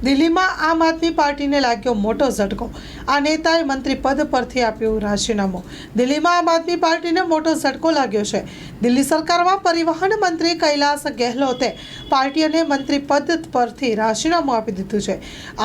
દિલ્હીમાં આમ આદમી પાર્ટીને લાગ્યો મોટો ઝટકો। આ નેતાએ મંત્રી પદ પરથી આપ્યું રાજીનામું। દિલ્હીમાં આમ આદમી પાર્ટીને મોટો ઝટકો લાગ્યો છે। દિલ્હી સરકારમાં પરિવહન મંત્રી કૈલાસ ગેહલોતે પાર્ટી અને મંત્રી પદ પરથી રાજીનામું આપી દીધું છે।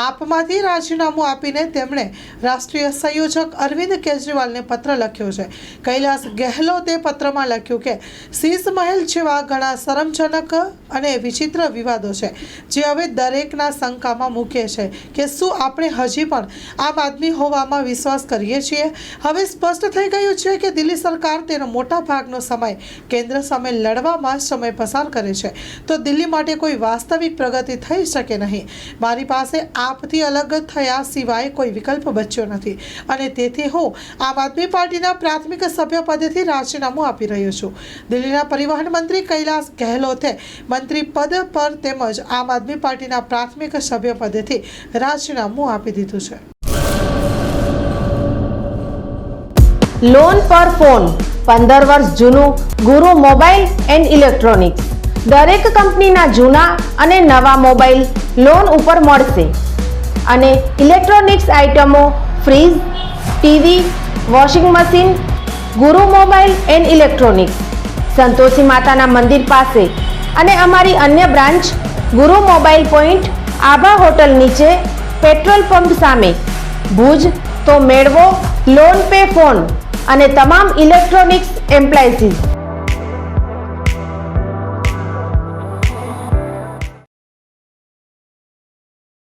આપમાંથી રાજીનામું આપીને તેમણે રાષ્ટ્રીય સંયોજક અરવિંદ કેજરીવાલને પત્ર લખ્યો છે। કૈલાસ ગેહલોતે પત્રમાં લખ્યું કે શીશ મહેલ જેવા ઘણા શરમજનક અને વિચિત્ર વિવાદો છે જે હવે દરેકના શંકામાં મૂકે છે કે શું આપણે હજી પણ આમ આદમી હોવામાં વિશ્વાસ કરીએ છીએ। હવે સ્પષ્ટ થઈ ગયું છે કે દિલ્હી સરકાર તેનો મોટા ભાગનો સમય કેન્દ્ર સામે લડવામાં સમય પસાર કરે છે તો દિલ્હી માટે કોઈ વાસ્તવિક પ્રગતિ થઈ શકે નહીં। મારી પાસે આપથી અલગ થયા સિવાય કોઈ વિકલ્પ બચ્યો નથી અને તેથી હું આમ આદમી પાર્ટીના પ્રાથમિક સભ્ય પદેથી રાજીનામું આપી રહ્યો છું। દિલ્હીના પરિવહન મંત્રી કૈલાસ ગેહલોતે મંત્રી પદ પર તેમજ આમ આદમી પાર્ટીના પ્રાથમિક સભ્ય પદેથી રાજીનામું આપી દીધું છે। લોન પર ફોન 15 વર્ષ જૂનું ગુરુ મોબાઈલ એન્ડ ઇલેક્ટ્રોનિક્સ દરેક કંપનીના જૂના અને નવા મોબાઈલ લોન ઉપર મળશે અને ઇલેક્ટ્રોનિક્સ આઇટમો ફ્રીજ, ટીવી, વોશિંગ મશીન ગુરુ મોબાઈલ એન્ડ ઇલેક્ટ્રોનિક્સ સંતોષી માતાના મંદિર પાસે અને અમારી અન્ય બ્રાન્ચ ગુરુ મોબાઈલ પોઈન્ટ આભા હોટલ નીચે પેટ્રોલ પંપ સામે ભુજ। તો મેળવો લોન પે ફોન અને તમામ ઇલેક્ટ્રોનિક્સ એપ્લાયન્સીસ।